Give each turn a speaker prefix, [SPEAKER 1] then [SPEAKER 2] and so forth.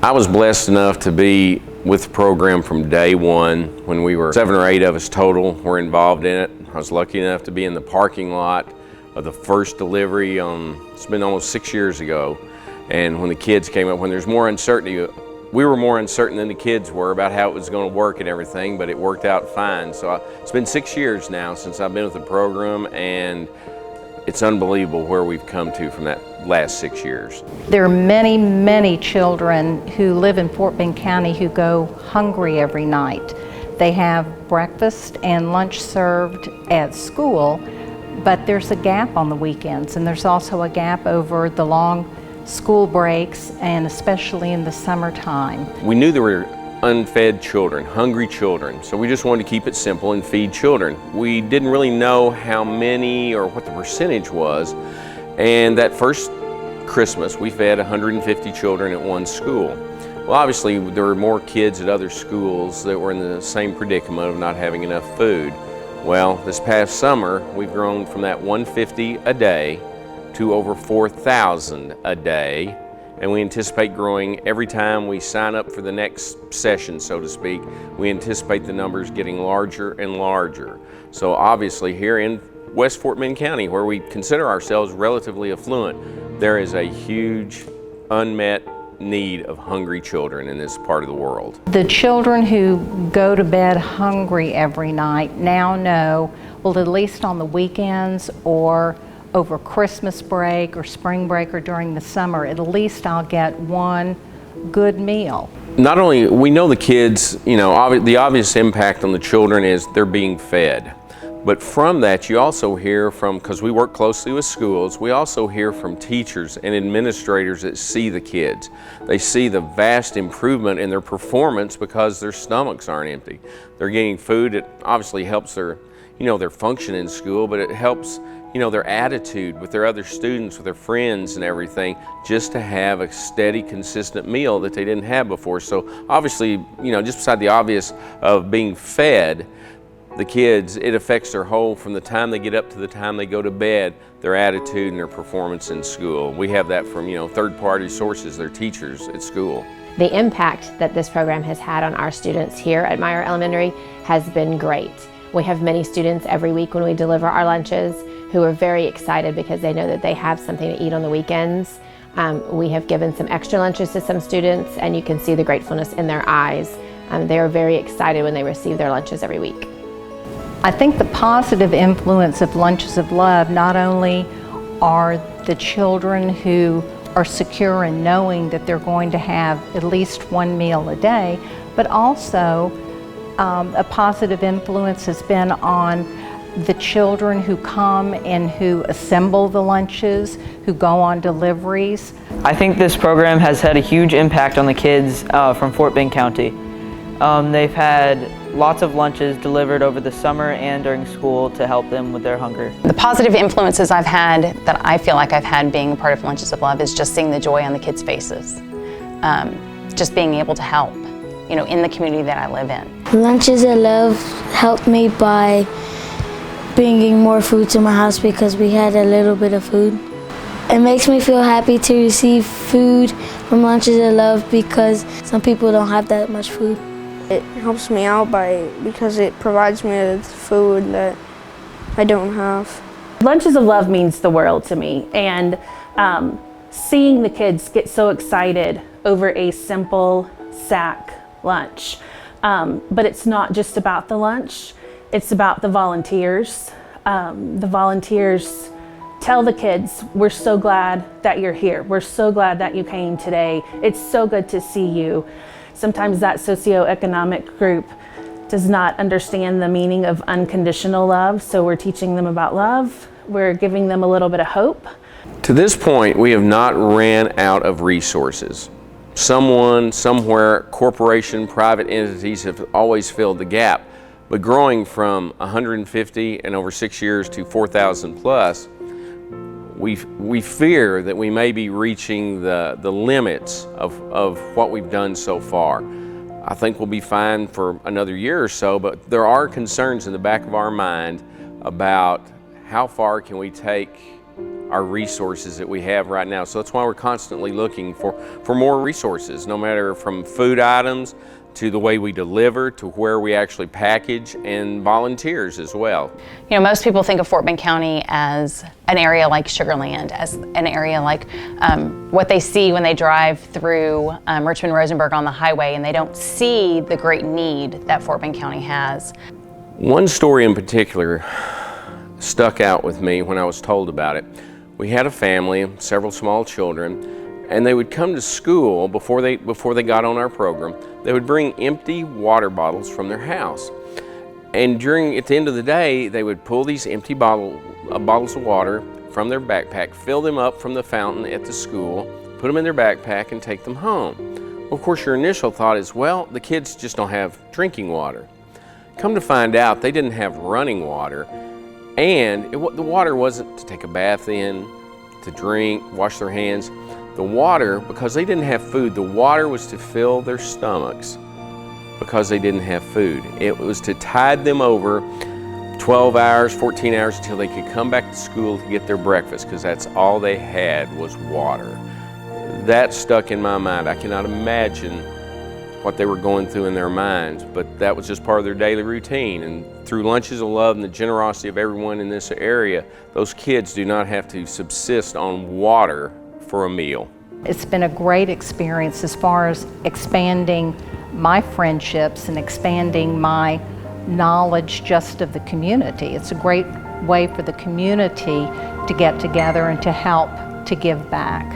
[SPEAKER 1] I was blessed enough to be with the program from day one. When we were 7 or 8 of us total were involved in it. I was lucky enough to be in the parking lot of the first delivery. It's been almost 6 years ago. And when the kids came up, when there's more uncertainty, we were more uncertain than the kids were about how it was going to work and everything, but it worked out fine. So it's been 6 years now since I've been with the program, and it's unbelievable where we've come to from that last 6 years.
[SPEAKER 2] There are many, many children who live in Fort Bend County who go hungry every night. They have breakfast and lunch served at school, but there's a gap on the weekends, and there's also a gap over the long school breaks, and especially in the summertime.
[SPEAKER 1] We knew there were unfed children, hungry children, so we just wanted to keep it simple and feed children. We didn't really know how many or what the percentage was, and that first Christmas we fed 150 children at one school. Well, obviously there were more kids at other schools that were in the same predicament of not having enough food. Well, this past summer we've grown from that 150 a day to over 4,000 a day, and we anticipate growing every time we sign up for the next session, so to speak. We anticipate the numbers getting larger and larger. So obviously here in West Fort Bend County, where we consider ourselves relatively affluent, there is a huge unmet need of hungry children in this part of the world.
[SPEAKER 2] The children who go to bed hungry every night now know, well, at least on the weekends or over Christmas break or spring break or during the summer, at least I'll get one good meal.
[SPEAKER 1] Not only, we know the kids, the obvious impact on the children is they're being fed. But from that, you also hear from, because we work closely with schools, we also hear from teachers and administrators that see the kids. They see the vast improvement in their performance because their stomachs aren't empty. They're getting food. It obviously helps their function in school, but it helps their attitude with their other students, with their friends and everything, just to have a steady, consistent meal that they didn't have before. So obviously, just beside the obvious of being fed, the kids, it affects their whole, from the time they get up to the time they go to bed, their attitude and their performance in school. We have that from, third-party sources, their teachers at school.
[SPEAKER 3] The impact that this program has had on our students here at Meyer Elementary has been great. We have many students every week when we deliver our lunches who are very excited because they know that they have something to eat on the weekends. We have given some extra lunches to some students, and you can see the gratefulness in their eyes. They are very excited when they receive their lunches every week.
[SPEAKER 2] I think the positive influence of Lunches of Love not only are the children who are secure in knowing that they're going to have at least one meal a day, but also a positive influence has been on the children who come and who assemble the lunches, who go on deliveries.
[SPEAKER 4] I think this program has had a huge impact on the kids from Fort Bend County. They've had lots of lunches delivered over the summer and during school to help them with their hunger.
[SPEAKER 5] The positive influences I've had, that I feel like I've had being a part of Lunches of Love, is just seeing the joy on the kids' faces. Just being able to help, in the community that I live in.
[SPEAKER 6] Lunches of Love helped me by bringing more food to my house because we had a little bit of food. It makes me feel happy to receive food from Lunches of Love because some people don't have that much food.
[SPEAKER 7] It helps me out because it provides me with food that I don't have.
[SPEAKER 8] Lunches of Love means the world to me, and seeing the kids get so excited over a simple sack lunch. But it's not just about the lunch, it's about the volunteers. The volunteers tell the kids, we're so glad that you're here. We're so glad that you came today. It's so good to see you. Sometimes that socioeconomic group does not understand the meaning of unconditional love, so we're teaching them about love. We're giving them a little bit of hope.
[SPEAKER 1] To this point, we have not ran out of resources. Someone, somewhere, corporation, private entities have always filled the gap. But growing from 150 and over 6 years to 4,000 plus, we fear that we may be reaching the limits of what we've done so far. I think we'll be fine for another year or so, but there are concerns in the back of our mind about how far can we take our resources that we have right now. So that's why we're constantly looking for more resources, no matter from food items to the way we deliver, to where we actually package, and volunteers as well.
[SPEAKER 5] You know, most people think of Fort Bend County as an area like Sugar Land, as an area like what they see when they drive through Richmond-Rosenberg on the highway, and they don't see the great need that Fort Bend County has.
[SPEAKER 1] One story in particular stuck out with me when I was told about it. We had a family, several small children, and they would come to school before they got on our program. They would bring empty water bottles from their house. And at the end of the day, they would pull these empty bottles of water from their backpack, fill them up from the fountain at the school, put them in their backpack, and take them home. Of course, your initial thought is, well, the kids just don't have drinking water. Come to find out, they didn't have running water. And the water wasn't to take a bath in, to drink, wash their hands. The water, because they didn't have food, the water was to fill their stomachs because they didn't have food. It was to tide them over 12 hours, 14 hours until they could come back to school to get their breakfast, because that's all they had was water. That stuck in my mind. I cannot imagine what they were going through in their minds, but that was just part of their daily routine. And through Lunches of Love and the generosity of everyone in this area, those kids do not have to subsist on water for a meal.
[SPEAKER 2] It's been a great experience as far as expanding my friendships and expanding my knowledge just of the community. It's a great way for the community to get together and to help to give back.